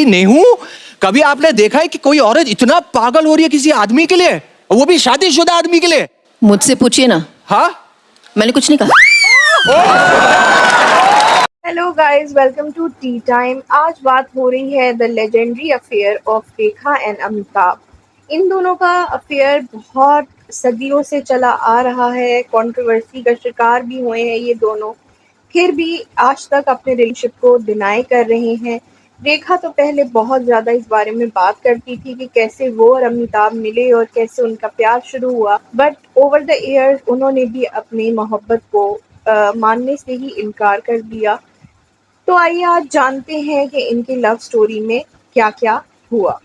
नहीं हूँ। कभी आपने देखा है कि कोई औरत इतना पागल हो रही है किसी आदमी के लिए, वो भी शादीशुदा आदमी के लिए? मुझसे पूछिए ना। हाँ, मैंने कुछ नहीं कहा। Hello guys, welcome to tea time. आज बात हो रही है the legendary affair of Rekha and Amitabh. इन दोनों का अफेयर बहुत सदियों से चला आ रहा है, कंट्रोवर्सी का शिकार भी हुए हैं ये दोनों, फिर भी आज तक अपने रिलेशनशिप को डिनाई कर रहे हैं। रेखा तो पहले बहुत ज़्यादा इस बारे में बात करती थी कि कैसे वो और अमिताभ मिले और कैसे उनका प्यार शुरू हुआ, बट ओवर द ईयर्स उन्होंने भी अपनी मोहब्बत को मानने से ही इनकार कर दिया। तो आइए आज जानते हैं कि इनकी लव स्टोरी में क्या-क्या हुआ।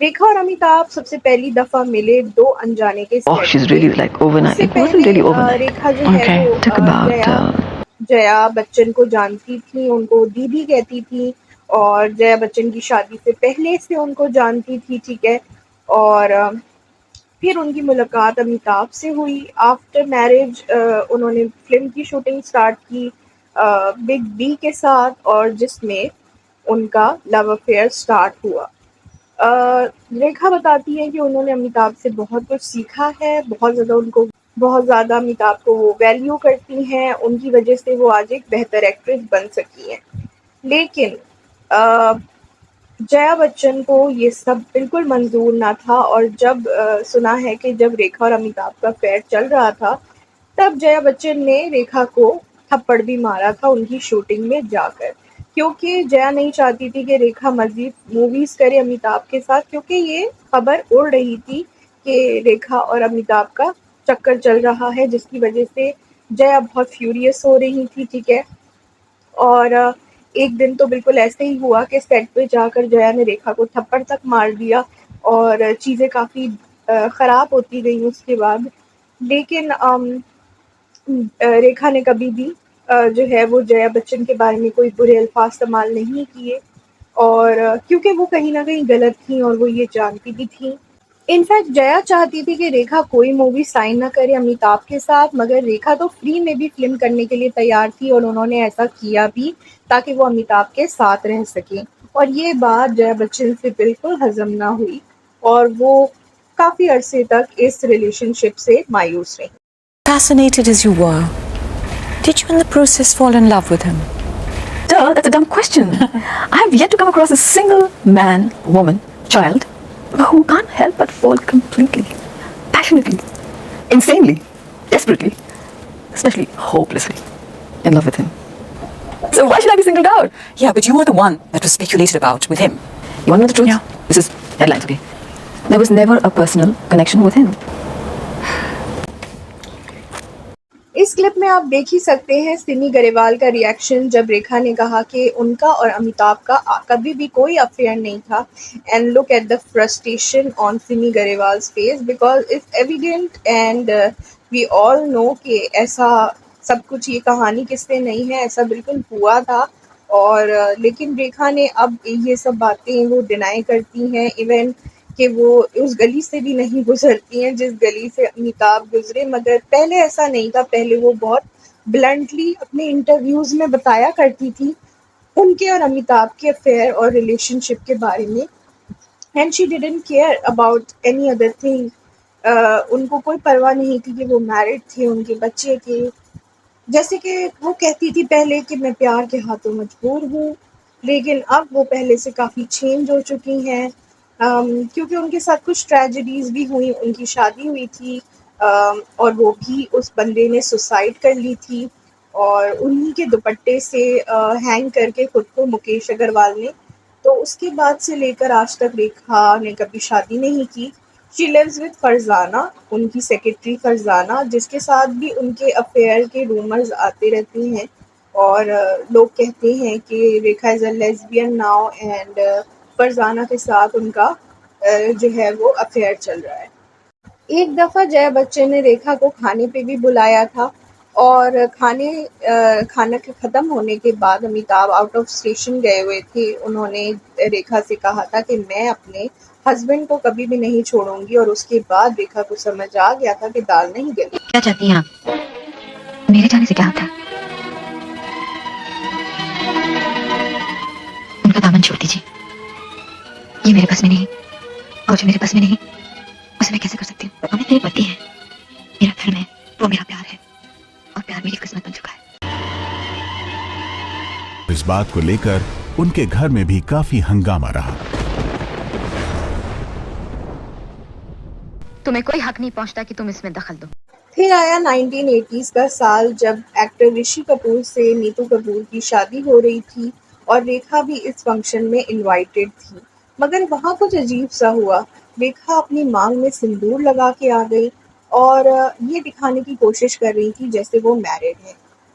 रेखा और अमिताभ सबसे पहली दफ़ा मिले 2 अनजाने के Oh, सेट she's पे। really like overnight. उससे It wasn't पहले really overnight. रेखा जो है Okay, वो took about जया बच्चन को जानती थी, उनको दीदी कहती थी और जया बच्चन की शादी से पहले से उनको जानती थी, ठीक है? और फिर उनकी मुलाकात अमिताभ से हुई। आफ्टर मैरिज उन्होंने फ़िल्म की शूटिंग स्टार्ट की बिग बी के साथ, और जिसमें उनका लव अफेयर स्टार्ट हुआ। रेखा बताती है कि उन्होंने अमिताभ से बहुत कुछ सीखा है, बहुत ज़्यादा अमिताभ को वो वैल्यू करती हैं, उनकी वजह से वो आज एक बेहतर एक्ट्रेस बन सकी हैं। लेकिन अ, जया बच्चन को ये सब बिल्कुल मंज़ूर ना था, और जब सुना है कि जब रेखा और अमिताभ का अफेयर चल रहा था, तब जया बच्चन ने रेखा को थप्पड़ भी मारा था उनकी शूटिंग में जाकर, क्योंकि जया नहीं चाहती थी कि रेखा मज़ीद मूवीज़ करे अमिताभ के साथ, क्योंकि ये खबर उड़ रही थी कि रेखा और अमिताभ का चक्कर चल रहा है, जिसकी वजह से जया बहुत फ्यूरियस हो रही थी, ठीक है? और एक दिन तो बिल्कुल ऐसे ही हुआ कि सेट पे जाकर जया ने रेखा को थप्पड़ तक मार दिया, और चीज़ें काफ़ी ख़राब होती गईं उसके बाद। लेकिन रेखा ने कभी भी जो है वो जया बच्चन के बारे में कोई बुरे अल्फ़ाज़ इस्तेमाल नहीं किए, और क्योंकि वो कहीं न कहीं गलत थीं और वो ये जानती भी थीं। इनफैक्ट जया चाहती थी कि रेखा कोई मूवी साइन ना करे अमिताभ के साथ, मगर रेखा तो फ्री में भी फ़िल्म करने के लिए तैयार थी और उन्होंने ऐसा किया भी ताकि वो अमिताभ के साथ रह सकें। और ये बात जया बच्चन से बिल्कुल हज़म ना हुई, और वो काफ़ी अरसे तक इस रिलेशनशिप से मायूस रहीं। Fascinated as you were, did you in the process fall in love with him? Duh, that's a dumb question. I have yet to come across a single man, woman, child who can't help but fall completely, passionately, insanely, desperately, especially hopelessly in love with him. So why should I be singled out? Yeah, but you were the one that was speculated about with him. You want to know the truth? Yeah. This is headlines, okay? There was never a personal connection with him. इस clip में आप देख ही सकते हैं सिमी गरेवाल का reaction जब रेखा ने कहा कि उनका और अमिताभ का कभी भी कोई अफेयर नहीं था, and look at the frustration on Simi Garewal's face because it's evident, and we all know कि ऐसा सब कुछ ये कहानी किससे नहीं है, ऐसा बिल्कुल हुआ था। और लेकिन रेखा ने अब ये सब बातें वो डिनाई करती हैं, इवन कि वो उस गली से भी नहीं गुज़रती हैं जिस गली से अमिताभ गुज़रे। मगर पहले ऐसा नहीं था, पहले वो बहुत ब्लंटली अपने इंटरव्यूज़ में बताया करती थी उनके और अमिताभ के अफेयर और रिलेशनशिप के बारे में, and she didn't care about any other thing. उनको कोई परवाह नहीं थी कि वो मैरिड थे, उनके बच्चे थे। जैसे कि वो कहती थी पहले कि मैं प्यार के हाथों मजबूर हूँ, लेकिन अब वो पहले से काफ़ी चेंज हो चुकी हैं, क्योंकि उनके साथ कुछ ट्रेजेडीज़ भी हुई। उनकी शादी हुई थी और वो भी उस बंदे ने सुसाइड कर ली थी, और उन्हीं के दुपट्टे से हैंग करके खुद को मुकेश अग्रवाल ने। तो उसके बाद से लेकर आज तक रेखा ने कभी शादी नहीं की। शी लिव्स विद फरज़ाना, उनकी सेक्रेटरी फरज़ाना, जिसके साथ भी उनके अफेयर के रूमर्स आते रहते हैं, और लोग कहते हैं कि Rekha is a lesbian now, and Farzana के साथ उनका जो है वो अफेयर चल रहा है। एक दफ़ा जया बच्चन ने रेखा को खाने पे भी बुलाया था, और खाना के ख़त्म होने के बाद अमिताभ आउट ऑफ स्टेशन गए हुए थे। उन्होंने रेखा से कहा था कि मैं अपने हस्बैंड को कभी भी नहीं छोड़ूंगी, और उसके बाद रेखा को समझ आ गया था कि दाल नहीं गली। क्या चाहती हैं आप? मेरे जाने से क्या होता? उनका दामन छोड़ दीजिए। ये मेरे बस में नहीं, और जो मेरे बस में नहीं उसे मैं कैसे कर सकती हूँ? हमें मेरे पति है, मेरा धर्म है, वो मेरा प्यार है, और प्यार मेरी किस्मत बन चुका है। इस बात को लेकर उनके घर में भी काफी हंगामा रहा। तुम्हें कोई हक नहीं पहुंचता कि तुम इसमें दखल दो। फिर आया 1980s का साल, जब एक्टर ऋषि कपूर से नीतू कपूर की शादी हो रही थी और रेखा भी इस फंक्शन में इनवाइटेड थी। मगर वहाँ कुछ अजीब सा हुआ। रेखा अपनी मांग में सिंदूर लगा के आ गई और ये दिखाने की कोशिश कर रही थी जैसे वो मैरिड है।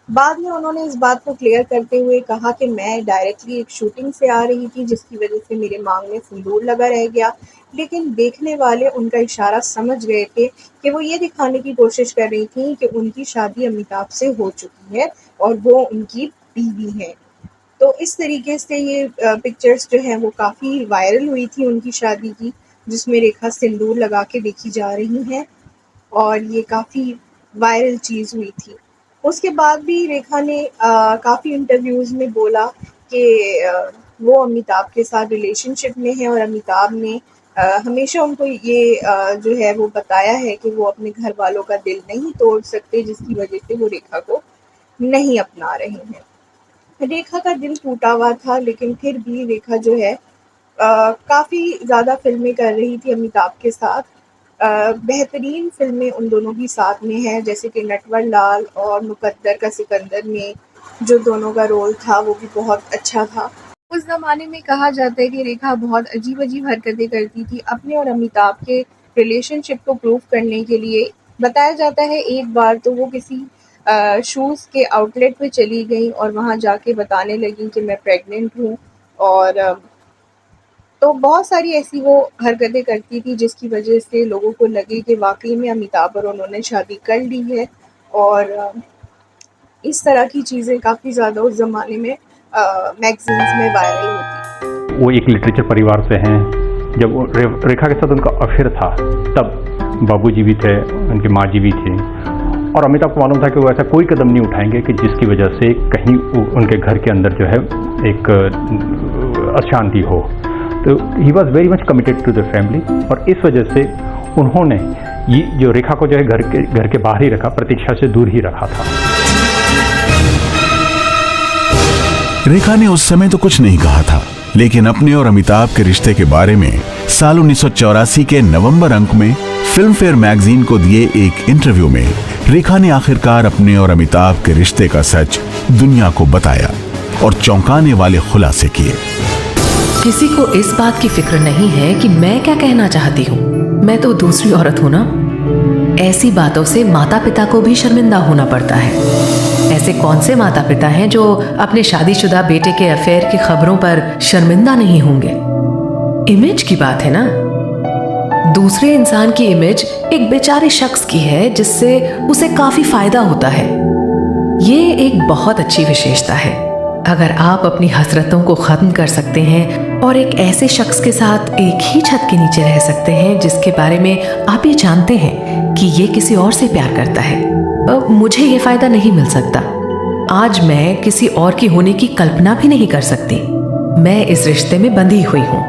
बाद में उन्होंने इस बात को क्लियर करते हुए कहा कि मैं डायरेक्टली एक शूटिंग से आ रही थी जिसकी वजह से मेरे मांग में सिंदूर लगा रह गया, लेकिन देखने वाले उनका इशारा समझ गए थे कि वो ये दिखाने की कोशिश कर रही थी कि उनकी शादी अमिताभ से हो चुकी है और वो उनकी बीवी है। तो इस तरीके से ये पिक्चर्स जो हैं वो काफ़ी वायरल हुई थी उनकी शादी की, जिसमें रेखा सिंदूर लगा के देखी जा रही हैं और ये काफ़ी वायरल चीज़ हुई थी। उसके बाद भी रेखा ने काफ़ी इंटरव्यूज़ में बोला कि वो अमिताभ के साथ रिलेशनशिप में है और अमिताभ ने हमेशा उनको ये जो है वो बताया है कि वो अपने घर वालों का दिल नहीं तोड़ सकते, जिसकी वजह से वो रेखा को नहीं अपना रहे हैं। रेखा का दिल टूटा हुआ था, लेकिन फिर भी रेखा जो है काफ़ी ज़्यादा फिल्में कर रही थी अमिताभ के साथ। बेहतरीन फिल्में उन दोनों की साथ में हैं, जैसे कि नटवर लाल और मुकद्दर का सिकंदर में जो दोनों का रोल था वो भी बहुत अच्छा था। उस ज़माने में कहा जाता है कि रेखा बहुत अजीब हरकतें करती थी अपने और अमिताभ के रिलेशनशिप को प्रूव करने के लिए। बताया जाता है एक बार तो वो किसी शूज़ के आउटलेट पे चली गई और वहाँ जाके बताने लगी कि मैं प्रेग्नेंट हूँ, और तो बहुत सारी ऐसी वो हरकतें करती थी जिसकी वजह से लोगों को लगे कि वाकई में अमिताभ और उन्होंने शादी कर ली है। और इस तरह की चीज़ें काफ़ी ज़्यादा उस ज़माने में मैगजीन्स में वायरल होती। वो एक लिटरेचर परिवार से हैं। जब रेखा के साथ उनका अफेयर था तब बाबूजी भी थे, उनकी माँ जी भी थी, और अमिताभ को मालूम था कि वो ऐसा कोई कदम नहीं उठाएंगे कि जिसकी वजह से कहीं उनके घर के अंदर जो है एक अशांति हो। तो he was very much committed to the family, और इस वजह से उन्होंने ये जो रेखा को जो है घर के बाहर ही रखा, प्रतीक्षा से दूर ही रखा था। रेखा ने उस समय तो कुछ नहीं कहा था, लेकिन अपने और अमिताभ के रिश्ते के बारे में साल 1984 के नवंबर अंक में फिल्म फेयर मैगजीन को दिए एक इंटरव्यू में रेखा ने आखिरकार अपने और अमिताभ के रिश्ते का सच दुनिया को बताया और चौंकाने वाले खुलासे किए। किसी को इस बात की फिक्र नहीं है कि मैं क्या कहना चाहती हूँ। मैं तो दूसरी औरत हूँ ना। ऐसी बातों से माता पिता को भी शर्मिंदा होना पड़ता है। ऐसे कौन से माता पिता हैं जो अपने शादीशुदा बेटे के अफेयर की खबरों पर शर्मिंदा नहीं होंगे। इमेज की बात है ना। दूसरे इंसान की इमेज एक बेचारे शख्स की है जिससे उसे काफी फायदा होता है। ये एक बहुत अच्छी विशेषता है। अगर आप अपनी हसरतों को खत्म कर सकते हैं और एक ऐसे शख्स के साथ एक ही छत के नीचे रह सकते हैं जिसके बारे में आप ये जानते हैं कि ये किसी और से प्यार करता है, मुझे ये फायदा नहीं मिल सकता। आज मैं किसी और की होने की कल्पना भी नहीं कर सकती। मैं इस रिश्ते में बंधी हुई हूँ।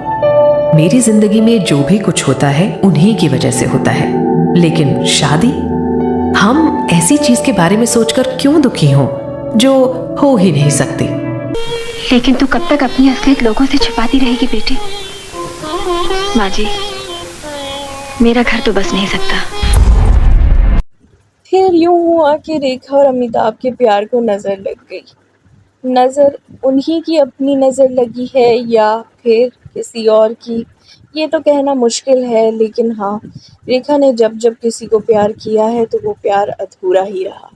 मेरी जिंदगी में जो भी कुछ होता है उन्हीं की वजह से होता है, लेकिन शादी, हम ऐसी चीज के बारे में सोचकर क्यों दुखी हों जो हो ही नहीं सकती। लेकिन तू कब तक अपनी असलियत लोगों से छुपाती रहेगी बेटी? माँ जी, मेरा घर तो बस नहीं सकता। फिर यूं हुआ कि रेखा और अमिताभ के प्यार को नज़र लग गई। नज़र उन्हीं की अपनी नज़र लगी है या फिर किसी और की, ये तो कहना मुश्किल है, लेकिन हाँ, रेखा ने जब जब किसी को प्यार किया है तो वो प्यार अधूरा ही रहा।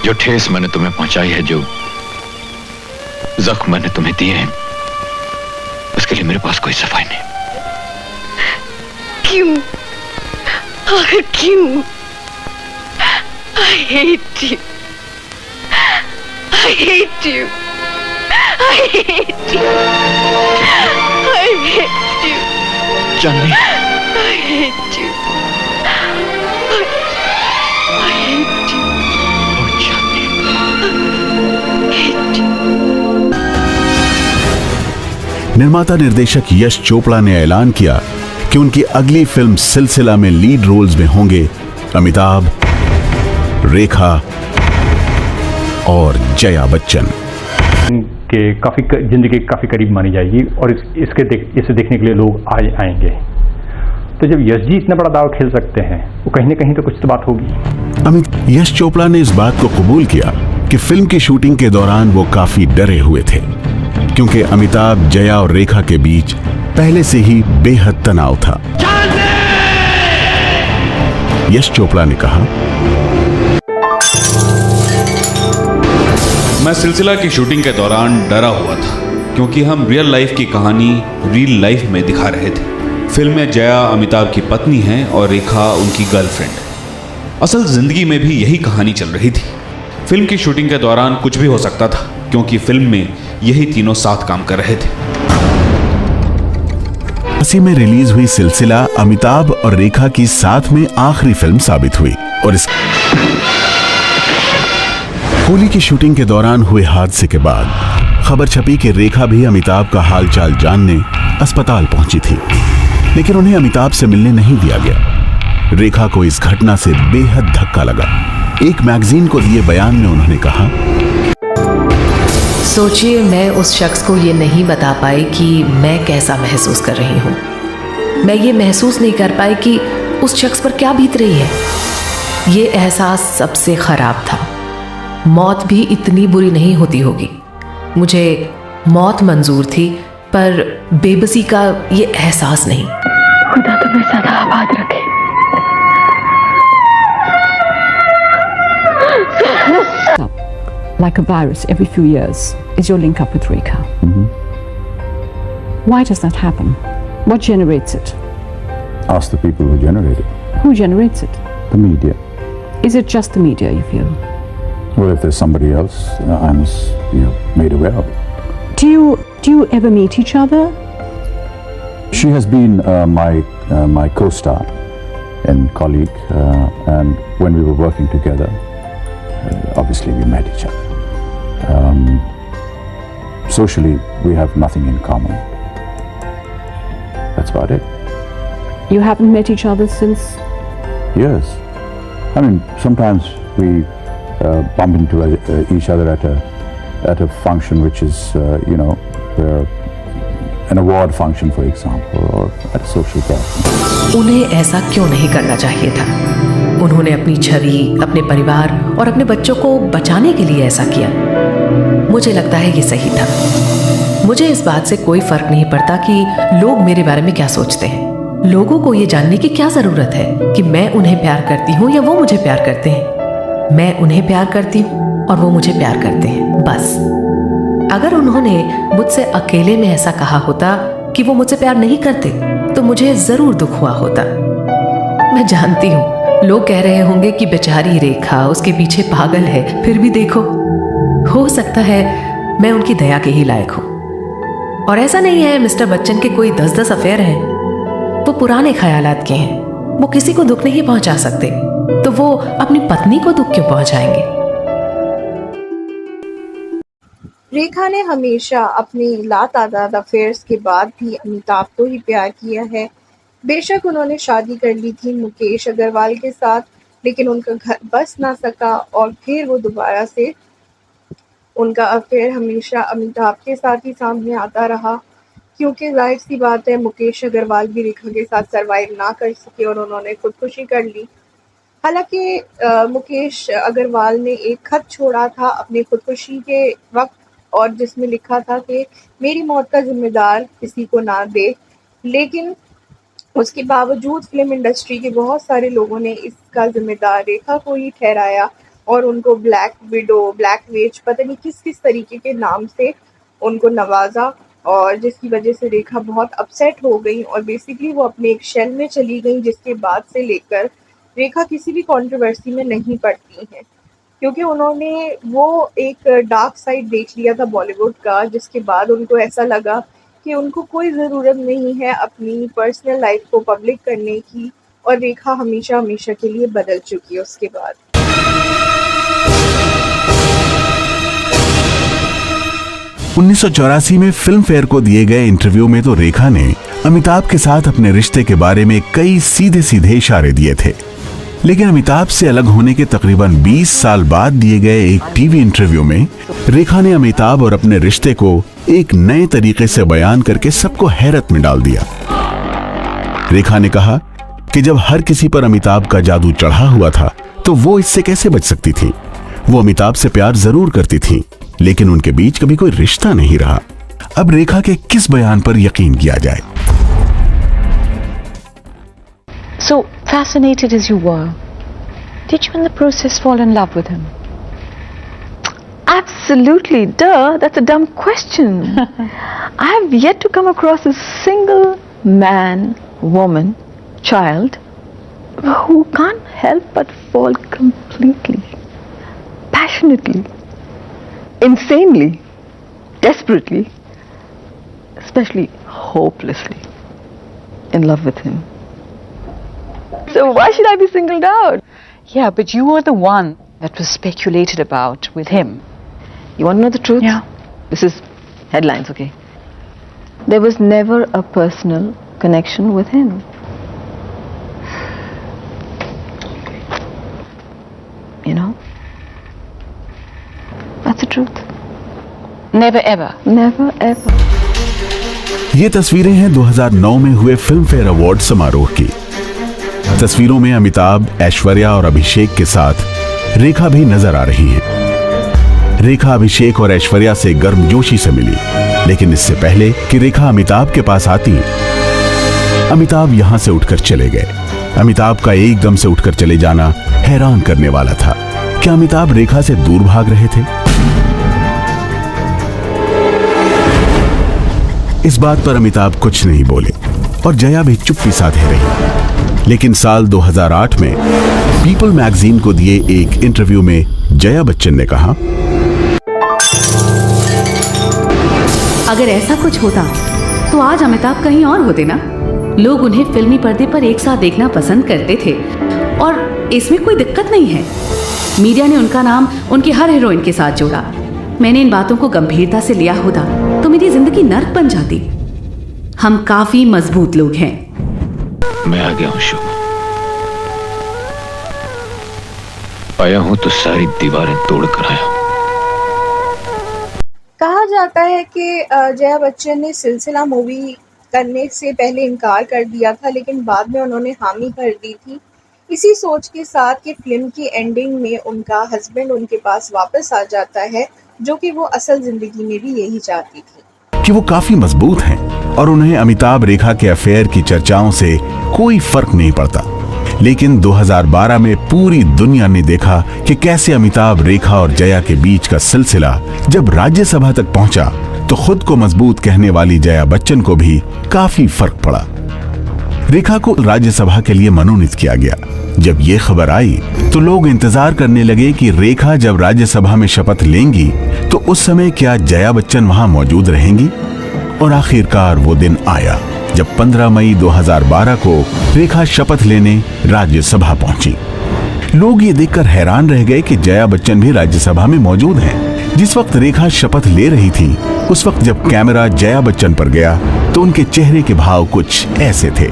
जो ठेस मैंने तुम्हें पहुंचाई है, जो जख्म मैंने तुम्हें दिए हैं, उसके लिए मेरे पास कोई सफाई नहीं। क्यों? आखिर क्यों? I hate you. I hate you. I hate you. I hate you. Janvi, I hate you. I hate you. O Janvi, I hate you. निर्माता निर्देशक यश चोपड़ा ने ऐलान किया कि उनकी अगली फिल्म सिलसिला में लीड रोल्स में होंगे अमिताभ, रेखा और जया बच्चन। के काफ़ी जिंदगी काफ़ी करीब मानी जाएगी और इसे देखने के लिए लोग आएंगे। तो जब यश जी इतना बड़ा दाव खेल सकते हैं, वो कहीं ना कहीं तो कुछ तो बात होगी। यश चोपड़ा ने इस बात को कबूल किया कि फिल्म की शूटिंग के दौरान वो काफी डरे हुए थे, क्योंकि अमिताभ, जया और रेखा के बीच पहले से ही बेहद तनाव था। यश चोपड़ा ने कहा, मैं सिलसिला की शूटिंग के दौरान डरा हुआ था, क्योंकि हम रियल लाइफ की कहानी रियल लाइफ में दिखा रहे थे। फिल्म में जया अमिताभ की पत्नी है और रेखा उनकी गर्लफ्रेंड है। असल जिंदगी में भी यही कहानी चल रही थी। फिल्म की शूटिंग के दौरान कुछ भी हो सकता था, क्योंकि फिल्म में यही तीनों साथ काम कर रहे थे। 80 में रिलीज हुई सिलसिला अमिताभ और रेखा की साथ में आखिरी फिल्म साबित हुई और इस होली की शूटिंग के दौरान हुए हादसे के बाद खबर छपी कि रेखा भी अमिताभ का हालचाल जानने अस्पताल पहुंची थी, लेकिन उन्हें अमिताभ से मिलने नहीं दिया गया। रेखा को इस घटना से बेहद धक्का लगा। एक मैगजीन को दिए बयान में उन्होंने कहा, सोचिए, मैं उस शख्स को ये नहीं बता पाई कि मैं कैसा महसूस कर रही हूँ। मैं ये महसूस नहीं कर पाई कि उस शख्स पर क्या बीत रही है। ये एहसास सबसे खराब था। मौत भी इतनी बुरी नहीं होती होगी। मुझे मौत मंजूर थी, पर बेबसी का ये एहसास नहीं। खुदा तुम्हें सदा आबाद रखे। Like a virus every few years is your link up with Rekha. Why does that happen? What generates it? Ask the people who generate it. Who generates it? The media. Is it just the media, you feel? Well, if there's somebody else, I'm made aware of it. Do you ever meet each other? She has been my co-star and colleague, and when we were working together, obviously we met each other. Socially, we have nothing in common. That's about it. You haven't met each other since? Yes. I mean, sometimes we bump into each other at a function which is, an award function, for example, or at a social gathering. उन्हें ऐसा क्यों नहीं करना चाहिए था? उन्होंने अपनी छवि, अपने परिवार और अपने बच्चों को बचाने के लिए ऐसा किया। मुझे लगता है ये सही था। मुझे इस बात से कोई फर्क नहीं पड़ता कि लोग मेरे बारे में क्या सोचते हैं। लोगों को ये जानने की क्या जरूरत है कि मैं उन्हें प्यार करती हूँ या वो मुझे प्यार करते हैं। मैं उन्हें प्यार करती हूँ और वो मुझे प्यार करते हैं, बस। अगर उन्होंने मुझसे अकेले में ऐसा कहा होता कि वो मुझसे प्यार नहीं करते, तो मुझे जरूर दुख हुआ होता। मैं जानती हूँ लोग कह रहे होंगे कि बेचारी रेखा उसके पीछे पागल है, फिर भी देखो, हो सकता है मैं उनकी दया के ही लायक हूं। और ऐसा नहीं है मिस्टर बच्चन के कोई 10-10 अफेयर हैं। वो पुराने ख्यालात के हैं। वो किसी को दुख नहीं पहुंचा सकते, तो वो अपनी पत्नी को दुख क्यों पहुंचाएंगे? रेखा ने हमेशा अपने लातादाद अफेयर्स के बाद भी अमिताभ को ही प्यार किया है। बेशक उन्होंने शादी कर ली थी मुकेश अग्रवाल के साथ, लेकिन उनका घर बस ना सका और फिर वो दोबारा से उनका अफेयर हमेशा अमिताभ के साथ ही सामने आता रहा, क्योंकि जाहिर सी बात है मुकेश अग्रवाल भी रेखा के साथ सरवाइव ना कर सके और उन्होंने खुदकुशी कर ली। हालांकि मुकेश अग्रवाल ने एक खत छोड़ा था अपनी खुदकुशी के वक्त, और जिसमें लिखा था कि मेरी मौत का जिम्मेदार किसी को ना दे, लेकिन उसके बावजूद फिल्म इंडस्ट्री के बहुत सारे लोगों ने इसका जिम्मेदार रेखा को ही ठहराया और उनको ब्लैक विडो, ब्लैक विच, पता नहीं किस किस तरीके के नाम से उनको नवाजा, और जिसकी वजह से रेखा बहुत अपसेट हो गई और बेसिकली वो अपने एक शेल में चली गई, जिसके बाद से लेकर रेखा किसी भी कंट्रोवर्सी में नहीं पड़ती हैं, क्योंकि उन्होंने वो एक डार्क साइड देख लिया था बॉलीवुड का, जिसके बाद उनको ऐसा लगा कि उनको कोई ज़रूरत नहीं है अपनी पर्सनल लाइफ को पब्लिक करने की, और रेखा हमेशा हमेशा के लिए बदल चुकी है उसके बाद। 1984 में फिल्म फेयर को दिए गए इंटरव्यू में तो रेखा ने अमिताभ के साथ अपने रिश्ते के बारे में कई सीधे सीधे इशारे दिए थे, लेकिन अमिताभ से अलग होने के तकरीबन 20 साल बाद दिए गए एक टीवी इंटरव्यू में रेखा ने अमिताभ और अपने रिश्ते को एक नए तरीके से बयान करके सबको हैरत में डाल दिया। रेखा ने कहा कि जब हर किसी पर अमिताभ का जादू चढ़ा हुआ था तो वो इससे कैसे बच सकती थी। वो अमिताभ से प्यार जरूर करती थी, लेकिन उनके बीच कभी कोई रिश्ता नहीं रहा। अब रेखा के किस बयान पर यकीन किया जाए? So fascinated as you were, did you in the process fall in love with him? Absolutely, duh, that's a dumb question. I have yet to come across a single man, woman, child who can't help but fall completely, passionately, insanely, desperately, especially hopelessly in love with him. So why should I be singled out? Yeah, but you were the one that was speculated about with him. You want to know the truth? Yeah. This is headlines, okay? There was never a personal connection with him. You know? That's the truth. Never ever. Never ever. ये तस्वीरें हैं 2009 में हुए film fair award समारोह की। तस्वीरों में अमिताभ, ऐश्वर्या और अभिषेक के साथ रेखा भी नजर आ रही हैं। रेखा अभिषेक और ऐश्वर्या से गर्मजोशी से मिली, लेकिन इससे पहले कि रेखा अमिताभ के पास आती, अमिताभ यहां से उठकर चले गए। अमिताभ का एकदम से उठकर चले जाना हैरान करने वाला था। क्या अमिताभ रेखा से दूर भाग रहे थे? इस बात पर अमिताभ कुछ नहीं बोले और जया भी चुप्पी साधे रही। लेकिन साल 2008 में पीपल मैगजीन को दिए एक इंटरव्यू में जया बच्चन ने कहा, अगर ऐसा कुछ होता तो आज अमिताभ कहीं और होते ना। लोग उन्हें फिल्मी पर्दे पर एक साथ देखना पसंद करते थे और इसमें कोई दिक्कत नहीं है। मीडिया ने उनका नाम उनकी हर हीरोइन के साथ जोड़ा। मैंने इन बातों को गंभीरता से लिया होता तो मेरी जिंदगी नर्क बन जाती। हम काफी मजबूत लोग हैं। मैं आ गया हूं शुभ। आया हूं तो सारी दीवारें तोड़कर आया हूं। कहा जाता है कि जया बच्चन ने सिलसिला मूवी करने से पहले इनकार कर दिया था, लेकिन बाद में उन्होंने हामी भर दी थी, इसी सोच के साथ कि फिल्म की एंडिंग में उनका हस्बैंड उनके पास वापस आ जाता है, जो कि वो असल जिंदगी में भी यही चाहती थी। कि वो काफी मजबूत हैं और उन्हें अमिताभ रेखा के अफेयर की चर्चाओं से कोई फर्क नहीं पड़ता। लेकिन 2012 में पूरी दुनिया ने देखा कि कैसे अमिताभ, रेखा और जया के बीच का सिलसिला जब राज्यसभा तक पहुंचा तो खुद को मजबूत कहने वाली जया बच्चन को भी काफी फर्क पड़ा। रेखा को राज्यसभा के लिए मनोनीत किया गया। जब ये खबर आई तो लोग इंतजार करने लगे कि रेखा जब राज्यसभा में शपथ लेंगी तो उस समय क्या जया बच्चन वहां मौजूद रहेंगी। और आखिरकार वो दिन आया जब 15 मई 2012 को रेखा शपथ लेने राज्यसभा पहुंची। लोग ये देखकर हैरान रह गए कि जया बच्चन भी राज्यसभा में मौजूद हैं। जिस वक्त रेखा शपथ ले रही थी उस वक्त जब कैमरा जया बच्चन पर गया तो उनके चेहरे के भाव कुछ ऐसे थे।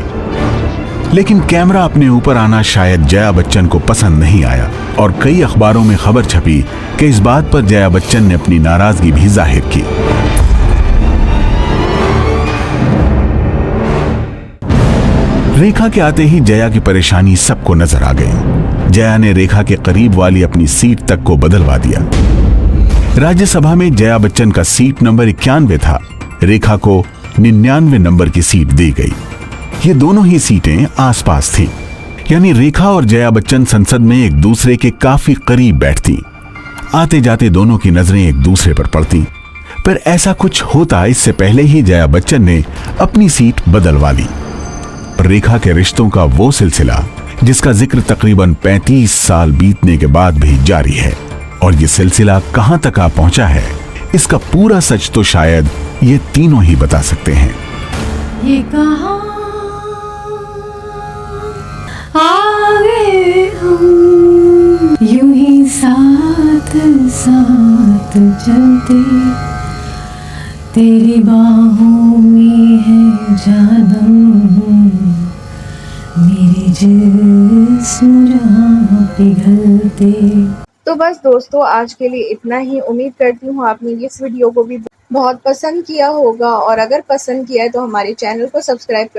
लेकिन कैमरा अपने ऊपर आना शायद जया बच्चन को पसंद नहीं आया और कई अखबारों में खबर छपी कि इस बात पर जया बच्चन ने अपनी नाराजगी भी जाहिर की। रेखा के आते ही जया की परेशानी सबको नजर आ गई। जया ने रेखा के करीब वाली अपनी सीट तक को बदलवा दिया। राज्यसभा में जया बच्चन का सीट नंबर 91 था, रेखा को 99 नंबर की सीट दी गई। ये दोनों ही सीटें आसपास थी, यानी रेखा और जया बच्चन संसद में एक दूसरे के काफी करीब बैठती। आते जाते दोनों की नजरें एक दूसरे पर पड़ती। पर ऐसा कुछ होता इससे पहले ही जया बच्चन ने अपनी सीट बदलवा ली। रेखा के रिश्तों का वो सिलसिला जिसका जिक्र तकरीबन 35 साल बीतने के बाद भी जारी है, और ये सिलसिला कहां तक आ पहुंचा है इसका पूरा सच तो शायद ये तीनों ही बता सकते हैं। ये कहां आगे हम यूं ही साथ साथ चलते तेरी बाहों में है जानम, मेरे जिस्म जहाँ पिघलते। तो बस दोस्तों आज के लिए इतना ही। उम्मीद करती हूँ आपने इस वीडियो को भी बहुत पसंद किया होगा, और अगर पसंद किया है तो हमारे चैनल को सब्सक्राइब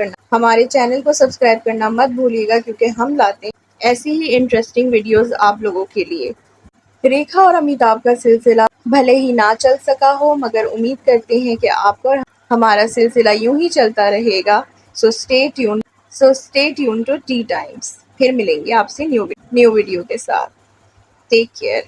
करना मत भूलिएगा, क्योंकि हम लाते हैं ऐसी ही इंटरेस्टिंग वीडियोस आप लोगों के लिए। रेखा और अमिताभ का सिलसिला भले ही ना चल सका हो, मगर उम्मीद करते हैं कि आपको और हमारा सिलसिला यूं ही चलता रहेगा। So stay tune to T times. फिर मिलेंगे आपसे न्यू वीडियो के साथ। Take care.